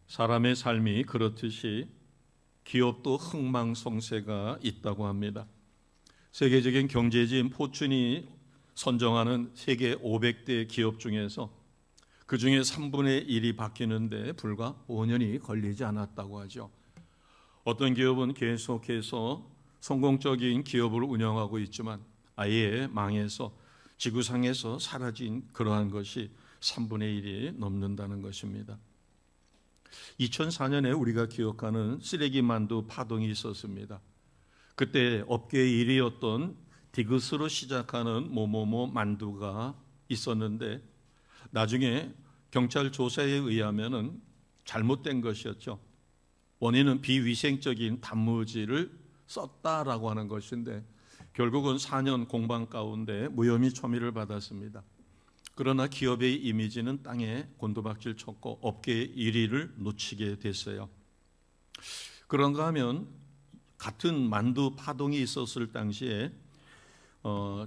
사람의 삶이 그렇듯이 기업도 흥망성쇠가 있다고 합니다. 세계적인 경제지인 포춘이 선정하는 세계 500대 기업 중에서 그 중에 3분의 1이 바뀌는데 불과 5년이 걸리지 않았다고 하죠. 어떤 기업은 계속해서 성공적인 기업을 운영하고 있지만 아예 망해서 지구상에서 사라진 그러한 것이 3분의 1이 넘는다는 것입니다. 2004년에 우리가 기억하는 쓰레기 만두 파동이 있었습니다. 그때 업계의 1위였던 디귿으로 시작하는 뭐뭐뭐 만두가 있었는데 나중에 경찰 조사에 의하면은 잘못된 것이었죠. 원인은 비위생적인 단무지를 썼다라고 하는 것인데 결국은 4년 공방 가운데 무혐의 처리를 받았습니다. 그러나 기업의 이미지는 땅에 곤두박질 쳤고 업계의 1위를 놓치게 됐어요. 그런가 하면 같은 만두 파동이 있었을 당시에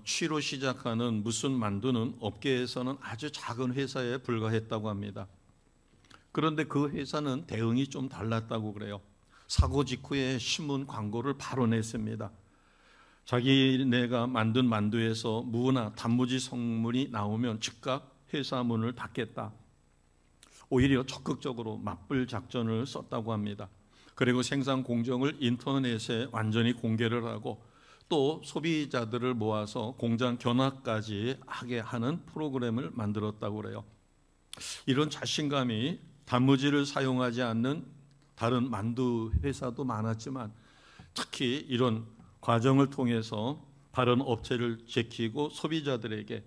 취로 시작하는 무슨 만두는 업계에서는 아주 작은 회사에 불과했다고 합니다. 그런데 그 회사는 대응이 좀 달랐다고 그래요. 사고 직후에 신문 광고를 바로 냈습니다. 자기네가 만든 만두에서 무나 단무지 성분이 나오면 즉각 회사 문을 닫겠다. 오히려 적극적으로 맞불 작전을 썼다고 합니다. 그리고 생산 공정을 인터넷에 완전히 공개를 하고 또 소비자들을 모아서 공장 견학까지 하게 하는 프로그램을 만들었다고 그래요. 이런 자신감이 단무지를 사용하지 않는 다른 만두 회사도 많았지만 특히 이런 과정을 통해서 다른 업체를 제키고 소비자들에게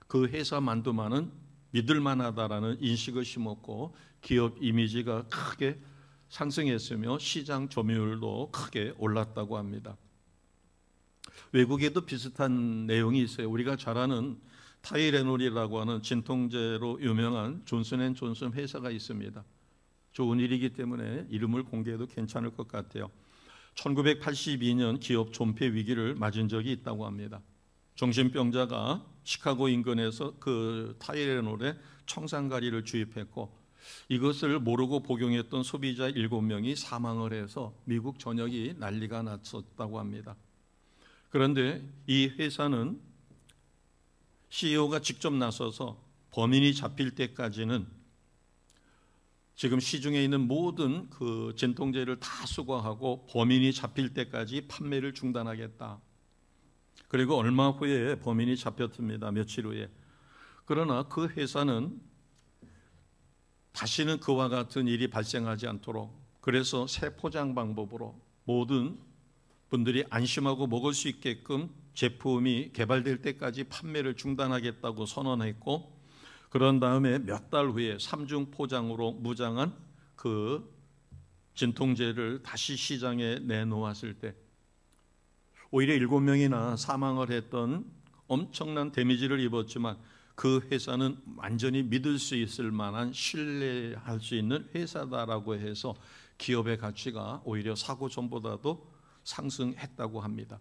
그 회사 만두만은 믿을 만하다라는 인식을 심었고 기업 이미지가 크게 상승했으며 시장 점유율도 크게 올랐다고 합니다. 외국에도 비슷한 내용이 있어요. 우리가 잘 아는 타이레놀이라고 하는 진통제로 유명한 존슨앤존슨 회사가 있습니다. 좋은 일이기 때문에 이름을 공개해도 괜찮을 것 같아요. 1982년 기업 존폐 위기를 맞은 적이 있다고 합니다. 정신병자가 시카고 인근에서 그 타이레놀에 청산가리를 주입했고 이것을 모르고 복용했던 소비자 7명이 사망을 해서 미국 전역이 난리가 났었다고 합니다. 그런데 이 회사는 CEO가 직접 나서서 범인이 잡힐 때까지는 지금 시중에 있는 모든 그 진통제를 다 수거하고 범인이 잡힐 때까지 판매를 중단하겠다. 그리고 얼마 후에 범인이 잡혔습니다. 며칠 후에. 그러나 그 회사는 다시는 그와 같은 일이 발생하지 않도록 그래서 새 포장 방법으로 모든 분들이 안심하고 먹을 수 있게끔 제품이 개발될 때까지 판매를 중단하겠다고 선언했고 그런 다음에 몇 달 후에 3중 포장으로 무장한 그 진통제를 다시 시장에 내놓았을 때 오히려 7명이나 사망을 했던 엄청난 데미지를 입었지만 그 회사는 완전히 믿을 수 있을 만한 신뢰할 수 있는 회사다라고 해서 기업의 가치가 오히려 사고 전보다도 상승했다고 합니다.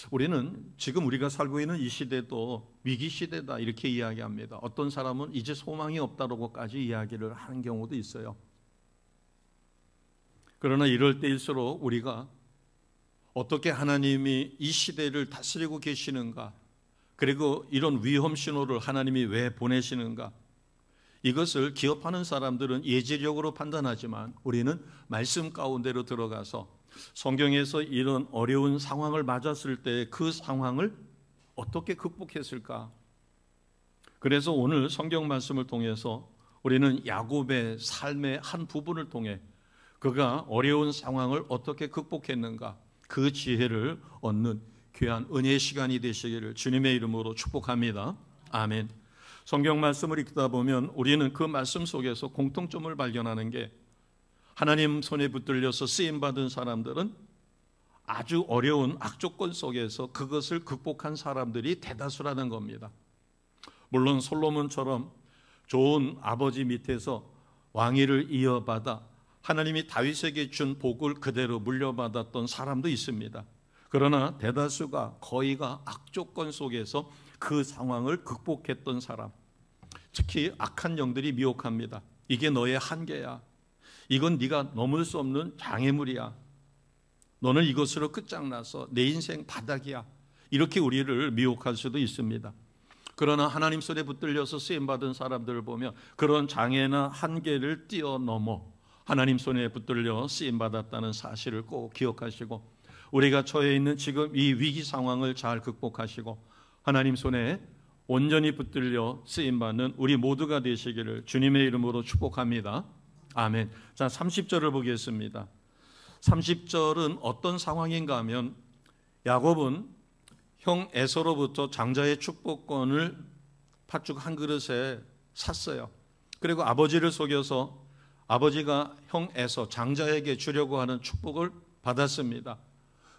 우리는 지금 우리가 살고 있는 이 시대도 위기 시대다 이렇게 이야기합니다. 어떤 사람은 이제 소망이 없다고까지 이야기를 하는 경우도 있어요. 그러나 이럴 때일수록 우리가 어떻게 하나님이 이 시대를 다스리고 계시는가, 그리고 이런 위험 신호를 하나님이 왜 보내시는가, 이것을 기업하는 사람들은 예지력으로 판단하지만 우리는 말씀 가운데로 들어가서 성경에서 이런 어려운 상황을 맞았을 때 그 상황을 어떻게 극복했을까? 그래서 오늘 성경 말씀을 통해서 우리는 야곱의 삶의 한 부분을 통해 그가 어려운 상황을 어떻게 극복했는가 그 지혜를 얻는 귀한 은혜의 시간이 되시기를 주님의 이름으로 축복합니다. 아멘. 성경 말씀을 읽다 보면 우리는 그 말씀 속에서 공통점을 발견하는 게 하나님 손에 붙들려서 쓰임받은 사람들은 아주 어려운 악조건 속에서 그것을 극복한 사람들이 대다수라는 겁니다. 물론 솔로몬처럼 좋은 아버지 밑에서 왕위를 이어받아 하나님이 다윗에게 준 복을 그대로 물려받았던 사람도 있습니다. 그러나 대다수가 거의가 악조건 속에서 그 상황을 극복했던 사람, 특히 악한 영들이 미혹합니다. 이게 너의 한계야. 이건 네가 넘을 수 없는 장애물이야. 너는 이것으로 끝장나서 내 인생 바닥이야. 이렇게 우리를 미혹할 수도 있습니다. 그러나 하나님 손에 붙들려서 쓰임받은 사람들을 보면 그런 장애나 한계를 뛰어넘어 하나님 손에 붙들려 쓰임받았다는 사실을 꼭 기억하시고, 우리가 처해 있는 지금 이 위기 상황을 잘 극복하시고 하나님 손에 온전히 붙들려 쓰임받는 우리 모두가 되시기를 주님의 이름으로 축복합니다. 아멘. 자, 30절을 보겠습니다. 30절은 어떤 상황인가 하면, 야곱은 형 에서로부터 장자의 축복권을 팥죽 한 그릇에 샀어요. 그리고 아버지를 속여서 아버지가 형 에서 장자에게 주려고 하는 축복을 받았습니다.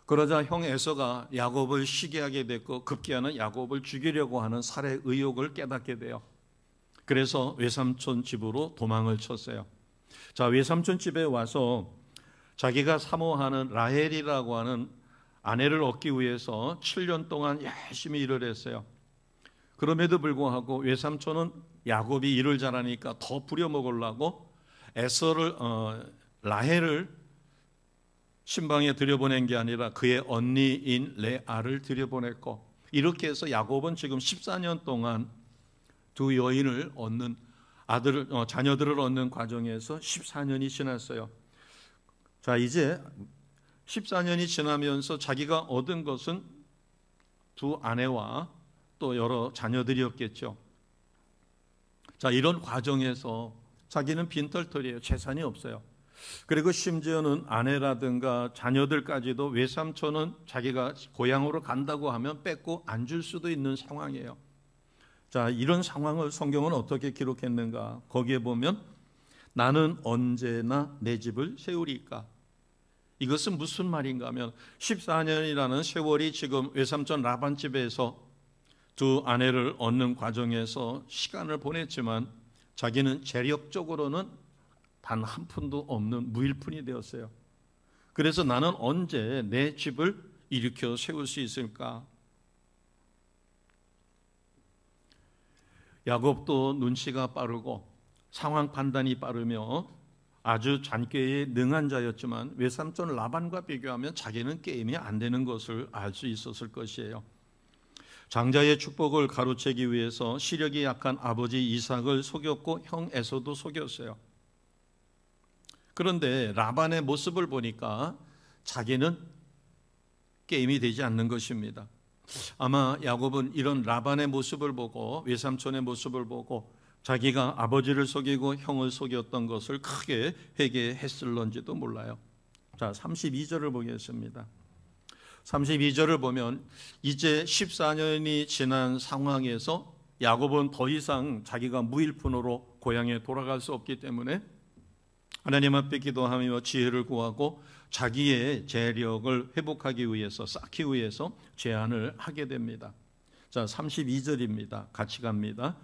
그러자 형 에서가 야곱을 시기하게 됐고 급기야는 야곱을 죽이려고 하는 살해 의혹을 깨닫게 돼요. 그래서 외삼촌 집으로 도망을 쳤어요. 자, 외삼촌 집에 와서 자기가 사모하는 라헬이라고 하는 아내를 얻기 위해서 7년 동안 열심히 일을 했어요. 그럼에도 불구하고 외삼촌은 야곱이 일을 잘하니까 더 부려먹으려고 라헬을 신방에 들여보낸 게 아니라 그의 언니인 레아를 들여보냈고, 이렇게 해서 야곱은 지금 14년 동안 두 여인을 얻는 자녀들을 얻는 과정에서 14년이 지났어요. 자, 이제 14년이 지나면서 자기가 얻은 것은 두 아내와 또 여러 자녀들이었겠죠. 자, 이런 과정에서 자기는 빈털털이에요. 재산이 없어요. 그리고 심지어는 아내라든가 자녀들까지도 외삼촌은 자기가 고향으로 간다고 하면 뺏고 안 줄 수도 있는 상황이에요. 자, 이런 상황을 성경은 어떻게 기록했는가? 거기에 보면 나는 언제나 내 집을 세우리까? 이것은 무슨 말인가 하면 14년이라는 세월이 지금 외삼촌 라반 집에서 두 아내를 얻는 과정에서 시간을 보냈지만 자기는 재력적으로는 단 한 푼도 없는 무일푼이 되었어요. 그래서 나는 언제 내 집을 일으켜 세울 수 있을까? 야곱도 눈치가 빠르고 상황 판단이 빠르며 아주 잔꾀에 능한 자였지만 외삼촌 라반과 비교하면 자기는 게임이 안 되는 것을 알 수 있었을 것이에요. 장자의 축복을 가로채기 위해서 시력이 약한 아버지 이삭을 속였고 형 에서도 속였어요. 그런데 라반의 모습을 보니까 자기는 게임이 되지 않는 것입니다. 아마 야곱은 이런 라반의 모습을 보고 외삼촌의 모습을 보고 자기가 아버지를 속이고 형을 속였던 것을 크게 회개했을런지도 몰라요. 자, 32절을 보겠습니다. 32절을 보면 이제 14년이 지난 상황에서 야곱은 더 이상 자기가 무일푼으로 고향에 돌아갈 수 없기 때문에 하나님 앞에 기도하며 지혜를 구하고 자기의 재력을 회복하기 위해서, 쌓기 위해서 제안을 하게 됩니다. 자, 32절입니다. 같이 갑니다.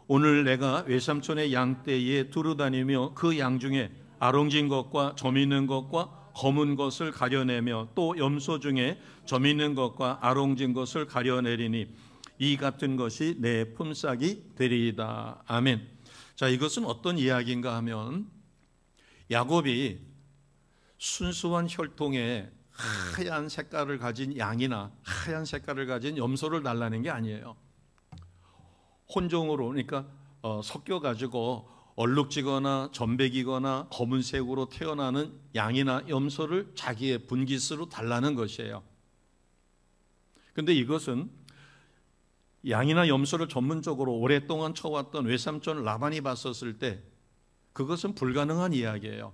오늘 내가 외삼촌의 양떼에 두루다니며 그 양 중에 아롱진 것과 점 있는 것과 검은 것을 가려내며 또 염소 중에 점 있는 것과 아롱진 것을 가려내리니 이 같은 것이 내 품삯이 되리이다. 아멘. 자, 이것은 어떤 이야기인가 하면 야곱이 순수한 혈통에 하얀 색깔을 가진 양이나 하얀 색깔을 가진 염소를 달라는 게 아니에요. 혼종으로, 그러니까 섞여가지고 얼룩지거나 점백이거나 검은색으로 태어나는 양이나 염소를 자기의 분깃으로 달라는 것이에요. 그런데 이것은 양이나 염소를 전문적으로 오랫동안 쳐왔던 외삼촌 라반이 봤었을 때 그것은 불가능한 이야기예요.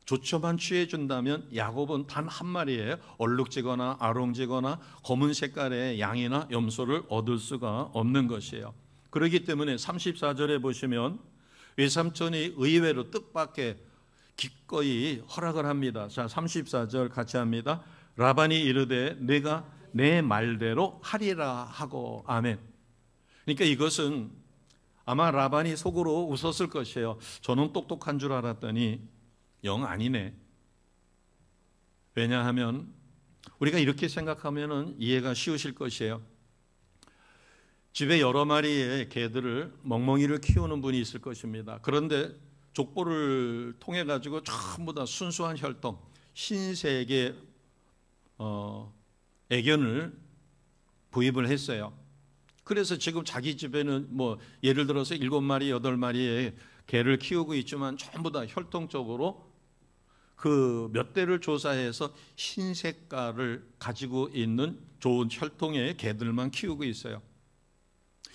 조처만 취해준다면 야곱은 단 한 마리의 얼룩지거나 아롱지거나 검은 색깔의 양이나 염소를 얻을 수가 없는 것이에요. 그렇기 때문에 34절에 보시면 외삼촌이 의외로 뜻밖의 기꺼이 허락을 합니다. 자, 34절 같이 합니다. 라반이 이르되 내가 내 말대로 하리라 하고. 아멘. 그러니까 이것은 아마 라반이 속으로 웃었을 것이에요. 저는 똑똑한 줄 알았더니 영 아니네. 왜냐하면 우리가 이렇게 생각하면 이해가 쉬우실 것이에요. 집에 여러 마리의 개들을 멍멍이를 키우는 분이 있을 것입니다. 그런데 족보를 통해 가지고 전부 다 순수한 혈통, 흰색의 애견을 구입을 했어요. 그래서 지금 자기 집에는 뭐 예를 들어서 7마리, 8마리의 개를 키우고 있지만 전부 다 혈통적으로 그 몇 대를 조사해서 흰 색깔을 가지고 있는 좋은 혈통의 개들만 키우고 있어요.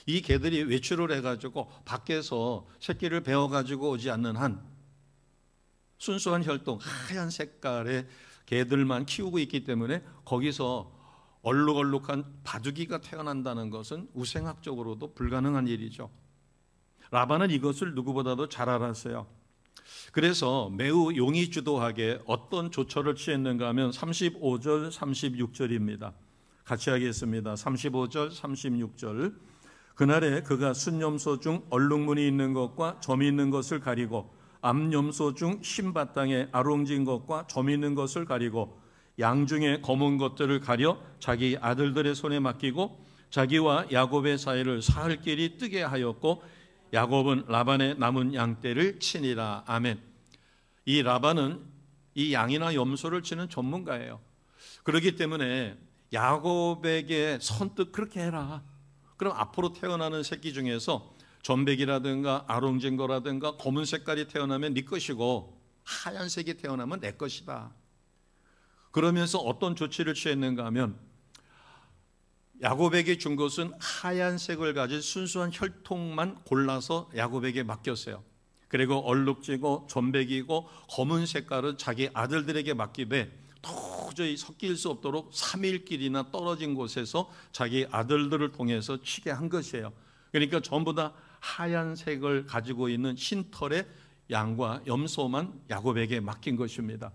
이 개들이 외출을 해가지고 밖에서 새끼를 베어가지고 오지 않는 한 순수한 혈통, 하얀 색깔의 개들만 키우고 있기 때문에 거기서 얼룩얼룩한 바둑이가 태어난다는 것은 우생학적으로도 불가능한 일이죠. 라반은 이것을 누구보다도 잘 알았어요. 그래서 매우 용의주도하게 어떤 조처를 취했는가 하면 35절, 36절입니다. 같이 하겠습니다. 35절, 36절. 그날에 그가 순염소 중 얼룩무늬 있는 것과 점이 있는 것을 가리고 암염소 중 흰바탕에 아롱진 것과 점 있는 것을 가리고 양 중에 검은 것들을 가려 자기 아들들의 손에 맡기고 자기와 야곱의 사이를 사흘 길이 뜨게 하였고 야곱은 라반의 남은 양떼를 치니라. 아멘. 이 라반은 이 양이나 염소를 치는 전문가예요. 그렇기 때문에 야곱에게 선뜻 그렇게 해라. 그럼 앞으로 태어나는 새끼 중에서 전백이라든가 아롱진 거라든가 검은 색깔이 태어나면 네 것이고 하얀색이 태어나면 내 것이다. 그러면서 어떤 조치를 취했는가 하면 야곱에게 준 것은 하얀색을 가진 순수한 혈통만 골라서 야곱에게 맡겼어요. 그리고 얼룩지고 전백이고 검은 색깔은 자기 아들들에게 맡기되 도저히 섞일 수 없도록 3일길이나 떨어진 곳에서 자기 아들들을 통해서 치게 한 것이에요. 그러니까 전부 다 하얀색을 가지고 있는 흰털의 양과 염소만 야곱에게 맡긴 것입니다.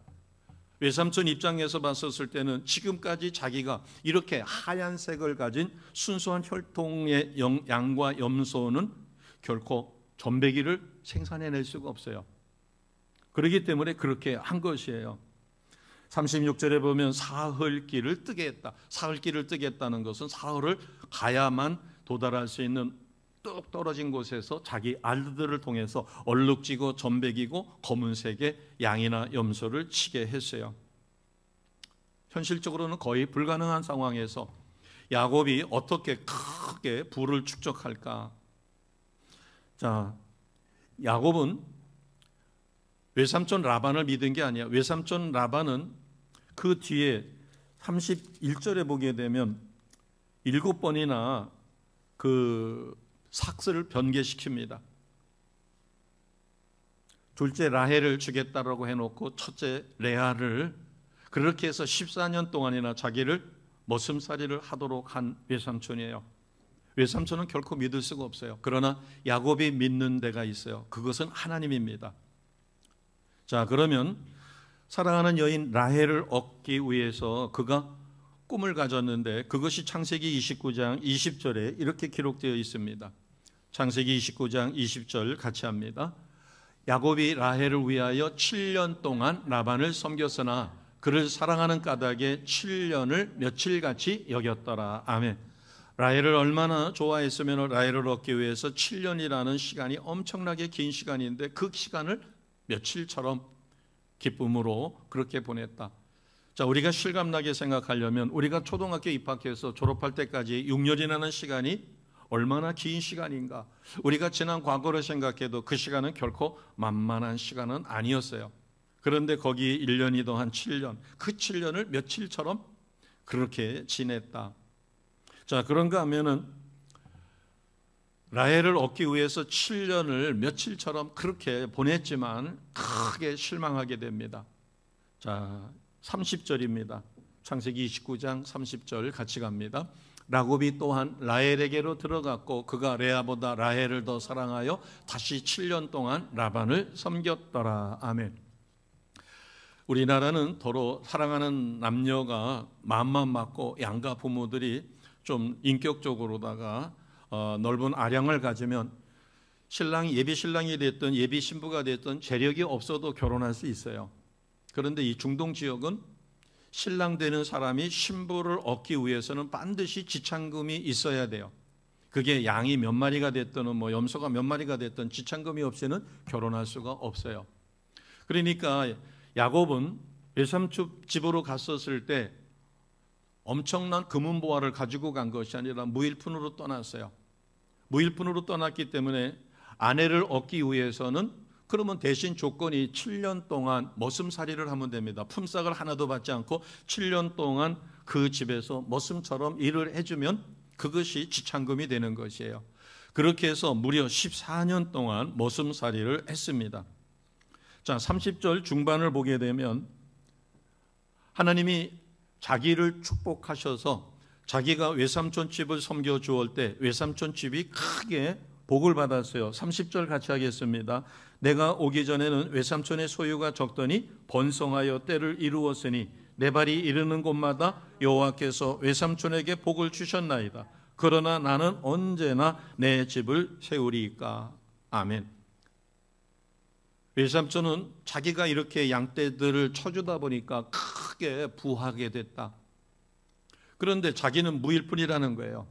외삼촌 입장에서 봤었을 때는 지금까지 자기가 이렇게 하얀색을 가진 순수한 혈통의 양과 염소는 결코 전배기를 생산해낼 수가 없어요. 그렇기 때문에 그렇게 한 것이에요. 36절에 보면 사흘길을 뜨게 했다. 사흘길을 뜨게 했다는 것은 사흘을 가야만 도달할 수 있는 뚝 떨어진 곳에서 자기 아들들을 통해서 얼룩지고 전백이고 검은색의 양이나 염소를 치게 했어요. 현실적으로는 거의 불가능한 상황에서 야곱이 어떻게 크게 부를 축적할까? 자, 야곱은 외삼촌 라반을 믿은 게 아니야. 외삼촌 라반은 그 뒤에 31절에 보게 되면 7번이나 그 삭스를 변개시킵니다. 둘째 라헬을 주겠다라고 해놓고 첫째 레아를 그렇게 해서 14년 동안이나 자기를 머슴살이를 하도록 한 외삼촌이에요. 외삼촌은 결코 믿을 수가 없어요. 그러나 야곱이 믿는 데가 있어요. 그것은 하나님입니다. 자, 그러면 사랑하는 여인 라헬을 얻기 위해서 그가 꿈을 가졌는데 그것이 창세기 29장 20절에 이렇게 기록되어 있습니다. 창세기 29장 20절 같이 합니다. 야곱이 라헬을 위하여 7년 동안 라반을 섬겼으나 그를 사랑하는 까닭에 7년을 며칠같이 여겼더라. 아멘. 라헬을 얼마나 좋아했으면 라헬을 얻기 위해서 7년이라는 시간이 엄청나게 긴 시간인데 그 시간을 며칠처럼 기쁨으로 그렇게 보냈다. 자, 우리가 실감나게 생각하려면 우리가 초등학교 입학해서 졸업할 때까지 6년이라는 시간이 얼마나 긴 시간인가. 우리가 지난 과거를 생각해도 그 시간은 결코 만만한 시간은 아니었어요. 그런데 거기 1년이 더한 7년, 그 7년을 며칠처럼 그렇게 지냈다. 자, 그런가 하면은 라헬을 얻기 위해서 7년을 며칠처럼 그렇게 보냈지만 크게 실망하게 됩니다. 자, 30절입니다. 창세기 29장 30절 같이 갑니다. 야곱이 또한 라헬에게로 들어갔고 그가 레아보다 라헬을 더 사랑하여 다시 7년 동안 라반을 섬겼더라. 아멘. 우리나라는 도로 사랑하는 남녀가 마음만 맞고 양가 부모들이 좀 인격적으로다가 넓은 아량을 가지면 신랑이 예비 신랑이 됐든 예비 신부가 됐든 재력이 없어도 결혼할 수 있어요. 그런데 이 중동 지역은 신랑 되는 사람이 신부를 얻기 위해서는 반드시 지참금이 있어야 돼요. 그게 양이 몇 마리가 됐든 염소가 몇 마리가 됐든 지참금이 없이는 결혼할 수가 없어요. 그러니까 야곱은 외삼촌 집으로 갔었을 때 엄청난 금은보화를 가지고 간 것이 아니라 무일푼으로 떠났어요. 무일푼으로 떠났기 때문에 아내를 얻기 위해서는 그러면 대신 조건이 7년 동안 머슴살이를 하면 됩니다. 품삯을 하나도 받지 않고 7년 동안 그 집에서 머슴처럼 일을 해주면 그것이 지참금이 되는 것이에요. 그렇게 해서 무려 14년 동안 머슴살이를 했습니다. 자, 30절 중반을 보게 되면 하나님이 자기를 축복하셔서 자기가 외삼촌 집을 섬겨 주었을 때 외삼촌 집이 크게 복을 받았어요. 30절 같이 하겠습니다. 내가 오기 전에는 외삼촌의 소유가 적더니 번성하여 때를 이루었으니 내 발이 이르는 곳마다 여호와께서 외삼촌에게 복을 주셨나이다. 그러나 나는 언제나 내 집을 세우리이까. 아멘. 외삼촌은 자기가 이렇게 양떼들을 쳐주다 보니까 크게 부하게 됐다. 그런데 자기는 무일푼이라는 거예요.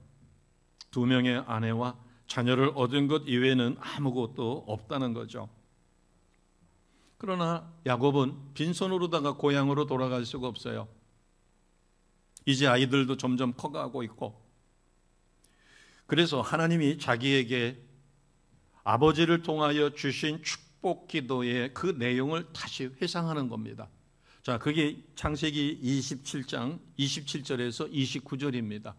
2명의 아내와 자녀를 얻은 것 이외에는 아무것도 없다는 거죠. 그러나 야곱은 빈손으로다가 고향으로 돌아갈 수가 없어요. 이제 아이들도 점점 커가고 있고, 그래서 하나님이 자기에게 아버지를 통하여 주신 축복 기도의 그 내용을 다시 회상하는 겁니다. 자, 그게 창세기 27장 27절에서 29절입니다.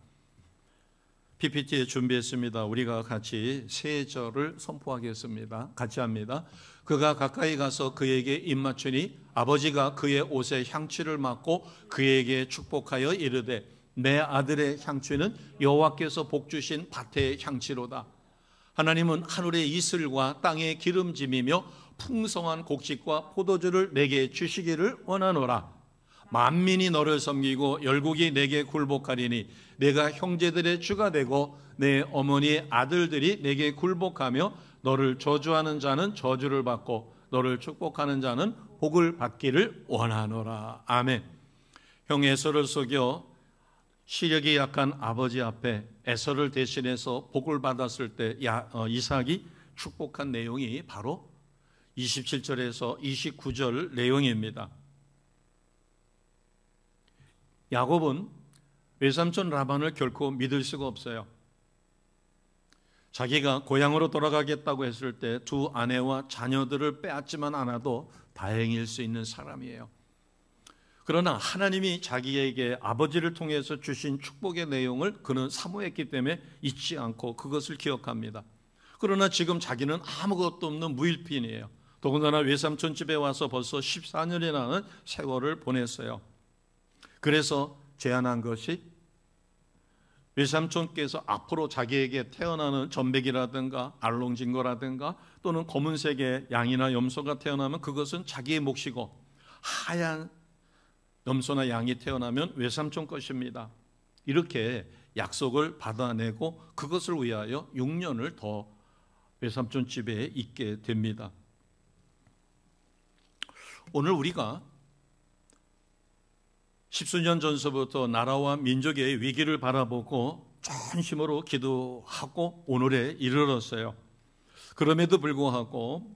PPT에 준비했습니다. 우리가 같이 세 절을 선포하겠습니다. 같이 합니다. 그가 가까이 가서 그에게 입맞추니 아버지가 그의 옷에 향취를 맡고 그에게 축복하여 이르되 내 아들의 향취는 여호와께서 복주신 밭의 향취로다. 하나님은 하늘의 이슬과 땅의 기름짐이며 풍성한 곡식과 포도주를 내게 주시기를 원하노라. 만민이 너를 섬기고 열국이 내게 굴복하리니 내가 형제들의 주가 되고 내 어머니의 아들들이 내게 굴복하며 너를 저주하는 자는 저주를 받고 너를 축복하는 자는 복을 받기를 원하노라. 아멘. 형 에서를 속여 시력이 약한 아버지 앞에 에서를 대신해서 복을 받았을 때 이삭이 축복한 내용이 바로 27절에서 29절 내용입니다. 야곱은 외삼촌 라반을 결코 믿을 수가 없어요. 자기가 고향으로 돌아가겠다고 했을 때 2 아내와 자녀들을 빼앗지만 않아도 다행일 수 있는 사람이에요. 그러나 하나님이 자기에게 아버지를 통해서 주신 축복의 내용을 그는 사모했기 때문에 잊지 않고 그것을 기억합니다. 그러나 지금 자기는 아무것도 없는 무일푼이에요. 더군다나 외삼촌 집에 와서 벌써 14년이라는 세월을 보냈어요. 그래서 제안한 것이 외삼촌께서 앞으로 자기에게 태어나는 전백이라든가 알롱진거라든가 또는 검은색의 양이나 염소가 태어나면 그것은 자기의 몫이고 하얀 염소나 양이 태어나면 외삼촌 것입니다. 이렇게 약속을 받아내고 그것을 위하여 6년을 더 외삼촌 집에 있게 됩니다. 오늘 우리가 십수년 전서부터 나라와 민족의 위기를 바라보고 전심으로 기도하고 오늘에 이르렀어요. 그럼에도 불구하고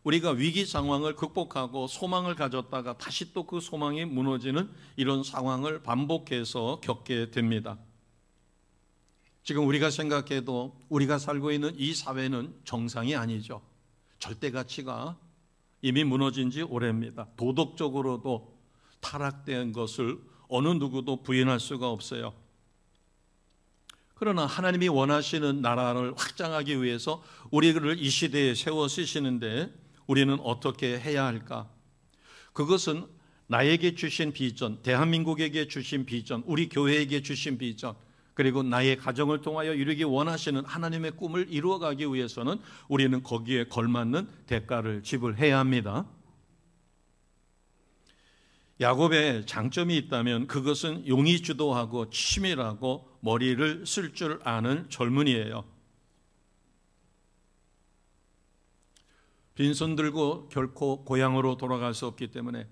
우리가 위기 상황을 극복하고 소망을 가졌다가 다시 또 그 소망이 무너지는 이런 상황을 반복해서 겪게 됩니다. 지금 우리가 생각해도 우리가 살고 있는 이 사회는 정상이 아니죠. 절대 가치가 이미 무너진 지 오래입니다. 도덕적으로도 타락된 것을 어느 누구도 부인할 수가 없어요. 그러나 하나님이 원하시는 나라를 확장하기 위해서 우리를 이 시대에 세워 쓰시는데 우리는 어떻게 해야 할까? 그것은 나에게 주신 비전, 대한민국에게 주신 비전, 우리 교회에게 주신 비전, 그리고 나의 가정을 통하여 이루기 원하시는 하나님의 꿈을 이루어가기 위해서는 우리는 거기에 걸맞는 대가를 지불해야 합니다. 야곱의 장점이 있다면 그것은 용이 주도하고 치밀하고 머리를 쓸 줄 아는 젊은이에요. 빈손 들고 결코 고향으로 돌아갈 수 없기 때문에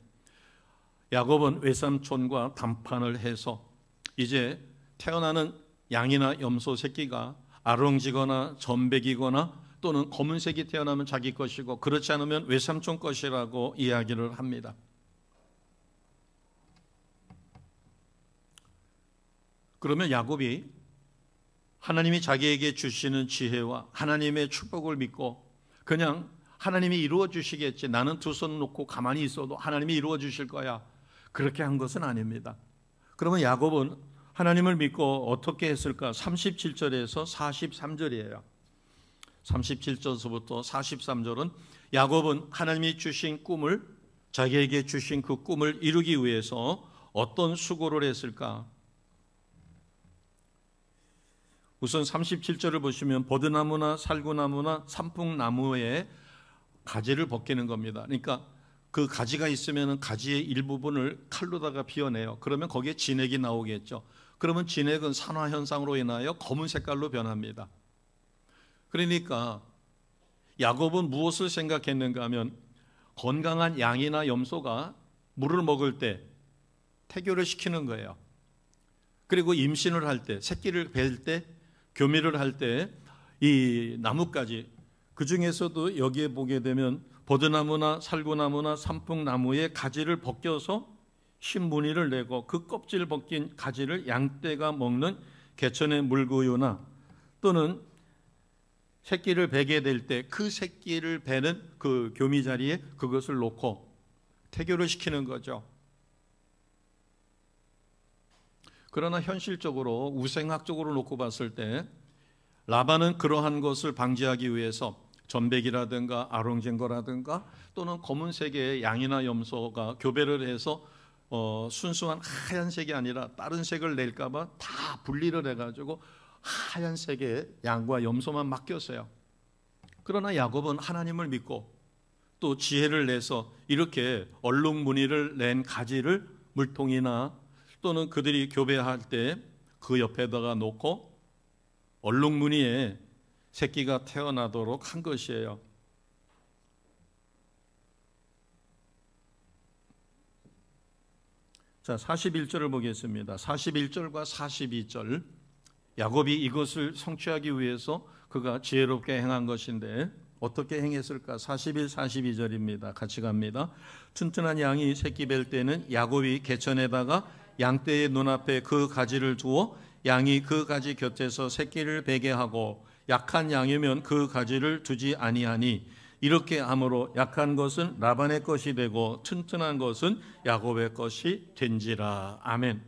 야곱은 외삼촌과 담판을 해서 이제 태어나는 양이나 염소 새끼가 아롱지거나 점백이거나 또는 검은색이 태어나면 자기 것이고 그렇지 않으면 외삼촌 것이라고 이야기를 합니다. 그러면 야곱이 하나님이 자기에게 주시는 지혜와 하나님의 축복을 믿고 그냥 하나님이 이루어 주시겠지, 나는 두 손 놓고 가만히 있어도 하나님이 이루어 주실 거야, 그렇게 한 것은 아닙니다. 그러면 야곱은 하나님을 믿고 어떻게 했을까? 37절에서 43절이에요. 37절부터 43절은 야곱은 하나님이 주신 꿈을, 자기에게 주신 그 꿈을 이루기 위해서 어떤 수고를 했을까? 우선 37절을 보시면 버드나무나 살구나무나 산풍나무에 가지를 벗기는 겁니다. 그러니까 그 가지가 있으면 가지의 일부분을 칼로다가 비워내요. 그러면 거기에 진액이 나오겠죠. 그러면 진액은 산화 현상으로 인하여 검은 색깔로 변합니다. 그러니까 야곱은 무엇을 생각했는가 하면 건강한 양이나 염소가 물을 먹을 때 태교를 시키는 거예요. 그리고 임신을 할 때, 새끼를 뵐 때, 교미를 할 때 이 나뭇가지, 그 중에서도 여기에 보게 되면 버드나무나 살구나무나 산풍나무의 가지를 벗겨서 신무늬를 내고 그 껍질 벗긴 가지를 양떼가 먹는 개천의 물구유나 또는 새끼를 베게 될 때 그 새끼를 베는 그 교미 자리에 그것을 놓고 태교를 시키는 거죠. 그러나 현실적으로 우생학적으로 놓고 봤을 때 라반은 그러한 것을 방지하기 위해서 전백이라든가 아롱쟁거라든가 또는 검은색의 양이나 염소가 교배를 해서 순수한 하얀색이 아니라 다른 색을 낼까 봐 다 분리를 해가지고 하얀색의 양과 염소만 맡겼어요. 그러나 야곱은 하나님을 믿고 또 지혜를 내서 이렇게 얼룩무늬를 낸 가지를 물통이나 또는 그들이 교배할 때 그 옆에다가 놓고 얼룩무늬에 새끼가 태어나도록 한 것이에요. 자, 41절을 보겠습니다. 41절과 42절. 야곱이 이것을 성취하기 위해서 그가 지혜롭게 행한 것인데 어떻게 행했을까? 41, 42절입니다. 같이 갑니다. 튼튼한 양이 새끼 뵐 때는 야곱이 개천에다가 양떼의 눈앞에 그 가지를 두어 양이 그 가지 곁에서 새끼를 베게 하고 약한 양이면 그 가지를 두지 아니하니 이렇게 함으로 약한 것은 라반의 것이 되고 튼튼한 것은 야곱의 것이 된지라. 아멘.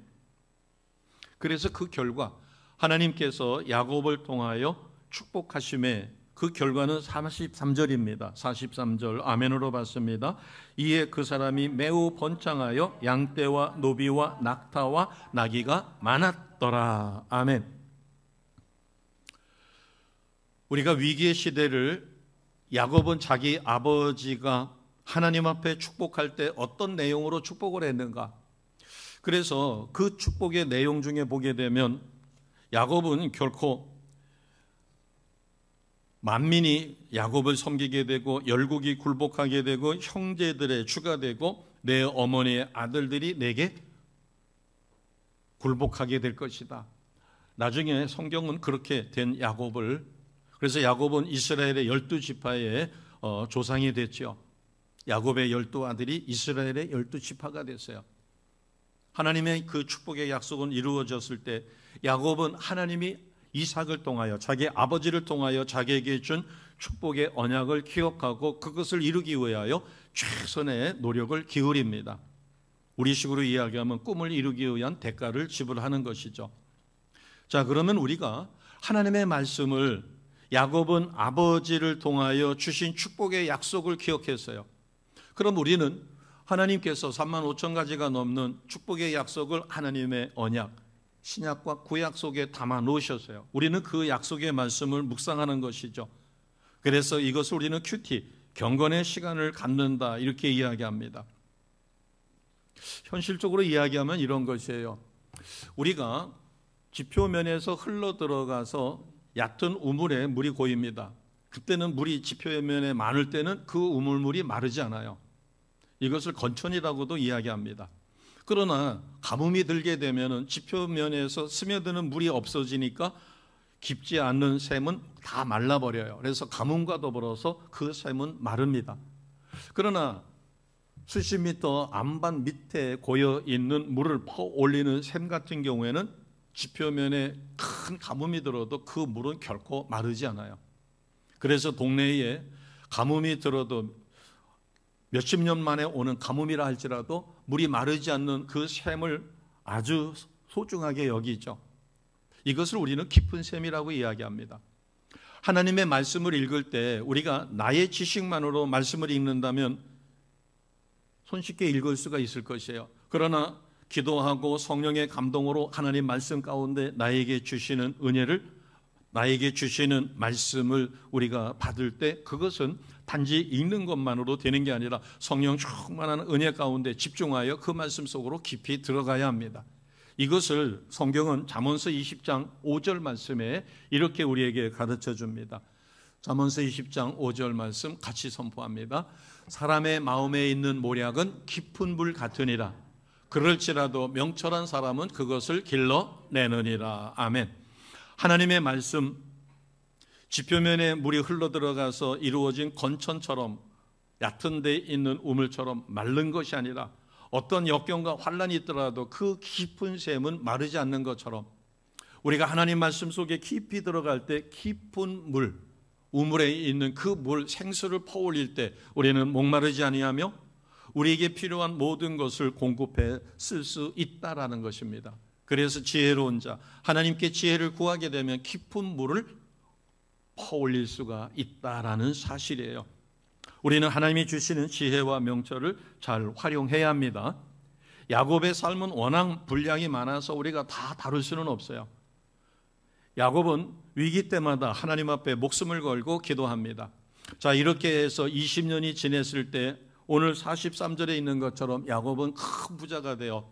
그래서 그 결과 하나님께서 야곱을 통하여 축복하심에 그 결과는 43절입니다. 43절 아멘으로 봤습니다. 이에 그 사람이 매우 번창하여 양떼와 노비와 낙타와 나귀가 많았더라. 아멘. 우리가 위기의 시대를 야곱은 자기 아버지가 하나님 앞에 축복할 때 어떤 내용으로 축복을 했는가? 그래서 그 축복의 내용 중에 보게 되면 야곱은 결코 만민이 야곱을 섬기게 되고 열국이 굴복하게 되고 형제들의 주가 되고 내 어머니의 아들들이 내게 굴복하게 될 것이다. 나중에 성경은 그렇게 된 야곱을, 그래서 야곱은 이스라엘의 12지파의 조상이 됐죠. 야곱의 12아들이 이스라엘의 12지파가 됐어요. 하나님의 그 축복의 약속은 이루어졌을 때 야곱은 하나님이 이삭을 통하여 자기 아버지를 통하여 자기에게 준 축복의 언약을 기억하고 그것을 이루기 위하여 최선의 노력을 기울입니다. 우리식으로 이야기하면 꿈을 이루기 위한 대가를 지불하는 것이죠. 자, 그러면 우리가 하나님의 말씀을, 야곱은 아버지를 통하여 주신 축복의 약속을 기억했어요. 그럼 우리는 하나님께서 35,000가지가 넘는 축복의 약속을 하나님의 언약, 신약과 구약 속에 담아 놓으셨어요. 우리는 그 약속의 말씀을 묵상하는 것이죠. 그래서 이것을 우리는 큐티, 경건의 시간을 갖는다, 이렇게 이야기합니다. 현실적으로 이야기하면 이런 것이에요. 우리가 지표면에서 흘러 들어가서 얕은 우물에 물이 고입니다. 그때는 물이 지표면에 많을 때는 그 우물물이 마르지 않아요. 이것을 건천이라고도 이야기합니다. 그러나 가뭄이 들게 되면 지표면에서 스며드는 물이 없어지니까 깊지 않는 샘은 다 말라버려요. 그래서 가뭄과 더불어서 그 샘은 마릅니다. 그러나 수십 미터 안반 밑에 고여 있는 물을 퍼올리는 샘 같은 경우에는 지표면에 큰 가뭄이 들어도 그 물은 결코 마르지 않아요. 그래서 동네에 가뭄이 들어도 몇십 년 만에 오는 가뭄이라 할지라도 물이 마르지 않는 그 샘을 아주 소중하게 여기죠. 이것을 우리는 깊은 샘이라고 이야기합니다. 하나님의 말씀을 읽을 때 우리가 나의 지식만으로 말씀을 읽는다면 손쉽게 읽을 수가 있을 것이에요. 그러나 기도하고 성령의 감동으로 하나님 말씀 가운데 나에게 주시는 은혜를, 나에게 주시는 말씀을 우리가 받을 때 그것은 단지 읽는 것만으로 되는 게 아니라 성령 충만한 은혜 가운데 집중하여 그 말씀 속으로 깊이 들어가야 합니다. 이것을 성경은 잠언서 20장 5절 말씀에 이렇게 우리에게 가르쳐 줍니다. 잠언서 20장 5절 말씀 같이 선포합니다. 사람의 마음에 있는 모략은 깊은 물 같으니라. 그럴지라도 명철한 사람은 그것을 길러내느니라. 아멘. 하나님의 말씀, 지표면에 물이 흘러들어가서 이루어진 건천처럼 얕은 데 있는 우물처럼 마른 것이 아니라 어떤 역경과 환란이 있더라도 그 깊은 샘은 마르지 않는 것처럼 우리가 하나님 말씀 속에 깊이 들어갈 때 깊은 물, 우물에 있는 그 물, 생수를 퍼올릴 때 우리는 목마르지 아니하며 우리에게 필요한 모든 것을 공급해 쓸 수 있다라는 것입니다. 그래서 지혜로운 자, 하나님께 지혜를 구하게 되면 깊은 물을 퍼올릴 수가 있다라는 사실이에요. 우리는 하나님이 주시는 지혜와 명철을 잘 활용해야 합니다. 야곱의 삶은 워낙 분량이 많아서 우리가 다 다룰 수는 없어요. 야곱은 위기 때마다 하나님 앞에 목숨을 걸고 기도합니다. 자, 이렇게 해서 20년이 지냈을 때 오늘 43절에 있는 것처럼 야곱은 큰 부자가 되어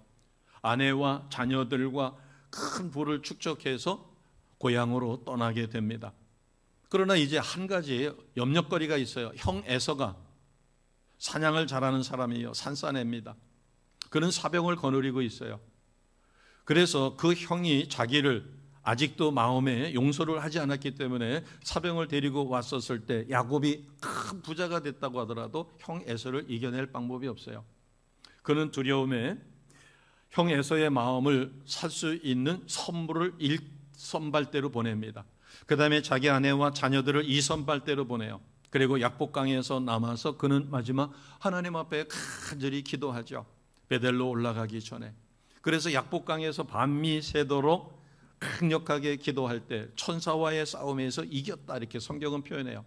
아내와 자녀들과 큰 부를 축적해서 고향으로 떠나게 됩니다. 그러나 이제 한 가지 염려거리가 있어요. 형 에서가 사냥을 잘하는 사람이요, 산사내입니다. 그는 사병을 거느리고 있어요. 그래서 그 형이 자기를 아직도 마음에 용서를 하지 않았기 때문에 사병을 데리고 왔었을 때 야곱이 큰 부자가 됐다고 하더라도 형 에서를 이겨낼 방법이 없어요. 그는 두려움에 형 에서의 마음을 살 수 있는 선물을 1선발대로 보냅니다. 그 다음에 자기 아내와 자녀들을 2선발대로 보내요. 그리고 약복강에서 남아서 그는 마지막 하나님 앞에 간절히 기도하죠. 베델로 올라가기 전에. 그래서 약복강에서 밤이 새도록 강력하게 기도할 때 천사와의 싸움에서 이겼다, 이렇게 성경은 표현해요.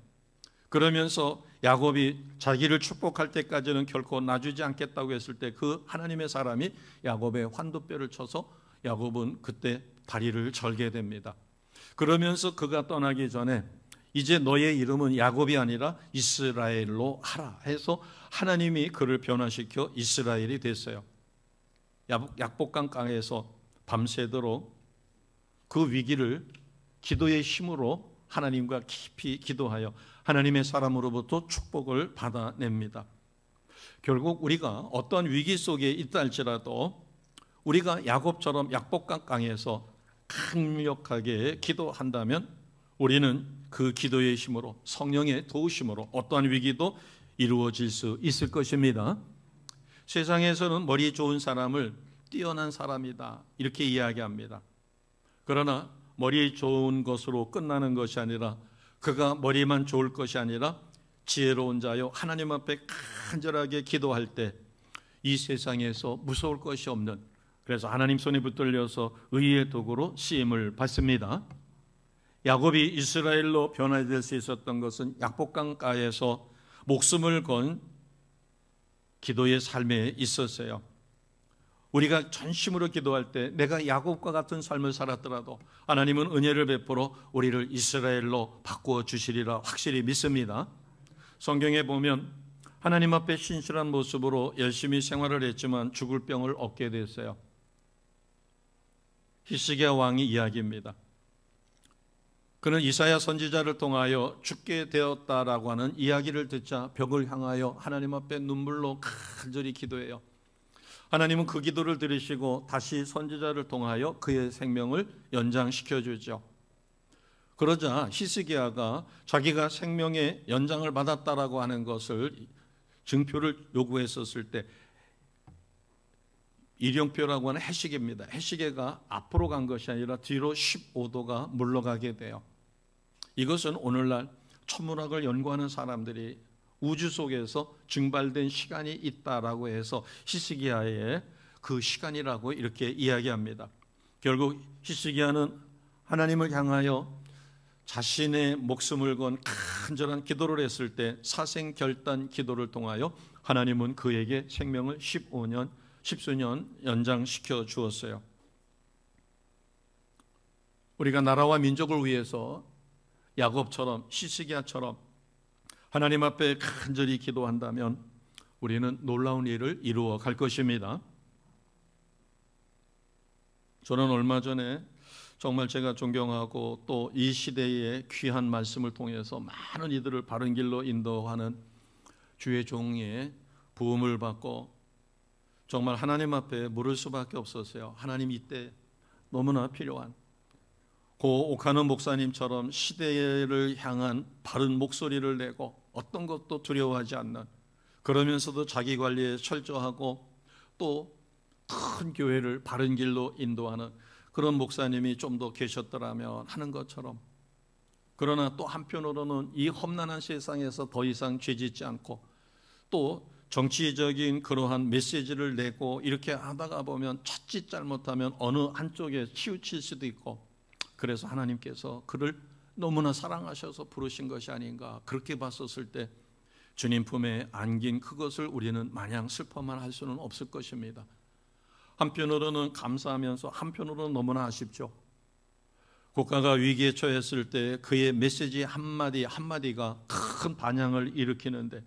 그러면서 야곱이 자기를 축복할 때까지는 결코 놔주지 않겠다고 했을 때 그 하나님의 사람이 야곱의 환두뼈를 쳐서 야곱은 그때 다리를 절게 됩니다. 그러면서 그가 떠나기 전에 이제 너의 이름은 야곱이 아니라 이스라엘로 하라 해서 하나님이 그를 변화시켜 이스라엘이 됐어요. 약복강 강에서 밤새도록 그 위기를 기도의 힘으로 하나님과 깊이 기도하여 하나님의 사람으로부터 축복을 받아냅니다. 결국 우리가 어떤 위기 속에 있다 할지라도 우리가 야곱처럼 약복강 강에서 강력하게 기도한다면 우리는 그 기도의 힘으로, 성령의 도우심으로 어떠한 위기도 이루어질 수 있을 것입니다. 세상에서는 머리 좋은 사람을 뛰어난 사람이다 이렇게 이야기합니다. 그러나 머리 좋은 것으로 끝나는 것이 아니라 그가 머리만 좋을 것이 아니라 지혜로운 자요 하나님 앞에 간절하게 기도할 때 이 세상에서 무서울 것이 없는, 그래서 하나님 손에 붙들려서 의의 도구로 쓰임을 받습니다. 야곱이 이스라엘로 변화될 수 있었던 것은 약복강가에서 목숨을 건 기도의 삶에 있었어요. 우리가 전심으로 기도할 때 내가 야곱과 같은 삶을 살았더라도 하나님은 은혜를 베풀어 우리를 이스라엘로 바꾸어 주시리라 확실히 믿습니다. 성경에 보면 하나님 앞에 신실한 모습으로 열심히 생활을 했지만 죽을 병을 얻게 됐어요. 히스기야 왕의 이야기입니다. 그는 이사야 선지자를 통하여 죽게 되었다라고 하는 이야기를 듣자 벽을 향하여 하나님 앞에 눈물로 간절히 기도해요. 하나님은 그 기도를 들으시고 다시 선지자를 통하여 그의 생명을 연장시켜 주죠. 그러자 히스기야가 자기가 생명의 연장을 받았다라고 하는 것을 증표를 요구했었을 때 일용표라고 하는 해시계입니다. 해시계가 앞으로 간 것이 아니라 뒤로 15도가 물러가게 돼요. 이것은 오늘날 천문학을 연구하는 사람들이 우주 속에서 증발된 시간이 있다라고 해서 히스기야의 그 시간이라고 이렇게 이야기합니다. 결국 히스기야는 하나님을 향하여 자신의 목숨을 건 간절한 기도를 했을 때 사생결단 기도를 통하여 하나님은 그에게 생명을 10수년 연장시켜 주었어요. 우리가 나라와 민족을 위해서 야곱처럼 히스기야처럼 하나님 앞에 간절히 기도한다면 우리는 놀라운 일을 이루어 갈 것입니다. 저는 얼마 전에 정말 제가 존경하고 또 이 시대의 귀한 말씀을 통해서 많은 이들을 바른 길로 인도하는 주의 종의 부음을 받고 정말 하나님 앞에 물을 수밖에 없었어요. 하나님 이때 너무나 필요한 고 옥하는 목사님처럼 시대를 향한 바른 목소리를 내고 어떤 것도 두려워하지 않는, 그러면서도 자기 관리에 철저하고 또 큰 교회를 바른 길로 인도하는 그런 목사님이 좀 더 계셨더라면 하는 것처럼, 그러나 또 한편으로는 이 험난한 세상에서 더 이상 죄짓지 않고 또 정치적인 그러한 메시지를 내고 이렇게 하다가 보면 자칫 잘못하면 어느 한쪽에 치우칠 수도 있고, 그래서 하나님께서 그를 너무나 사랑하셔서 부르신 것이 아닌가, 그렇게 봤었을 때 주님 품에 안긴 그것을 우리는 마냥 슬퍼만 할 수는 없을 것입니다. 한편으로는 감사하면서 한편으로는 너무나 아쉽죠. 국가가 위기에 처했을 때 그의 메시지 한마디 한마디가 큰 반향을 일으키는데,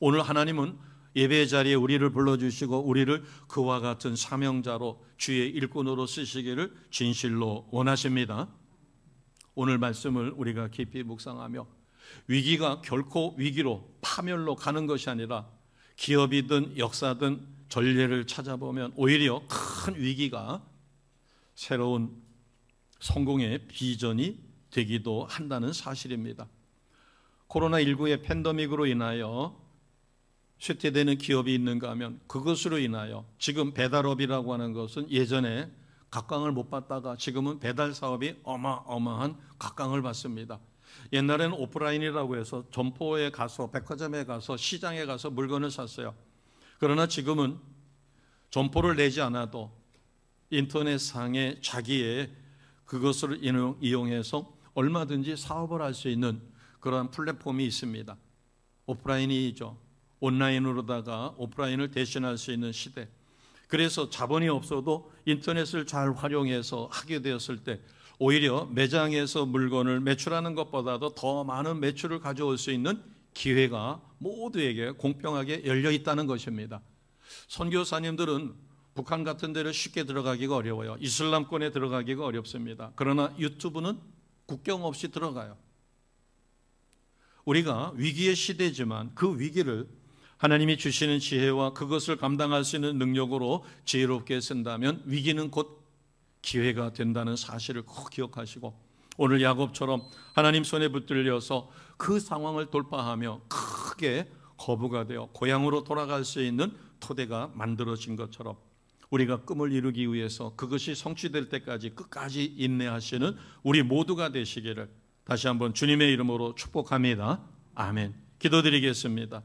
오늘 하나님은 예배의 자리에 우리를 불러주시고 우리를 그와 같은 사명자로 주의 일꾼으로 쓰시기를 진실로 원하십니다. 오늘 말씀을 우리가 깊이 묵상하며 위기가 결코 위기로 파멸로 가는 것이 아니라 기업이든 역사든 전례를 찾아보면 오히려 큰 위기가 새로운 성공의 비전이 되기도 한다는 사실입니다. 코로나19의 팬데믹으로 인하여 쇠퇴되는 기업이 있는가 하면 그것으로 인하여 지금 배달업이라고 하는 것은 예전에 각광을 못 받다가 지금은 배달 사업이 어마어마한 각광을 받습니다. 옛날에는 오프라인이라고 해서 점포에 가서 백화점에 가서 시장에 가서 물건을 샀어요. 그러나 지금은 점포를 내지 않아도 인터넷상에 자기의 그것을 이용해서 얼마든지 사업을 할 수 있는 그러한 플랫폼이 있습니다. 오프라인이죠. 온라인으로다가 오프라인을 대신할 수 있는 시대. 그래서 자본이 없어도 인터넷을 잘 활용해서 하게 되었을 때 오히려 매장에서 물건을 매출하는 것보다도 더 많은 매출을 가져올 수 있는 기회가 모두에게 공평하게 열려 있다는 것입니다. 선교사님들은 북한 같은 데를 쉽게 들어가기가 어려워요. 이슬람권에 들어가기가 어렵습니다. 그러나 유튜브는 국경 없이 들어가요. 우리가 위기의 시대지만 그 위기를 하나님이 주시는 지혜와 그것을 감당할 수 있는 능력으로 지혜롭게 쓴다면 위기는 곧 기회가 된다는 사실을 꼭 기억하시고, 오늘 야곱처럼 하나님 손에 붙들려서 그 상황을 돌파하며 크게 거부가 되어 고향으로 돌아갈 수 있는 토대가 만들어진 것처럼 우리가 꿈을 이루기 위해서 그것이 성취될 때까지 끝까지 인내하시는 우리 모두가 되시기를 다시 한번 주님의 이름으로 축복합니다. 아멘. 기도드리겠습니다.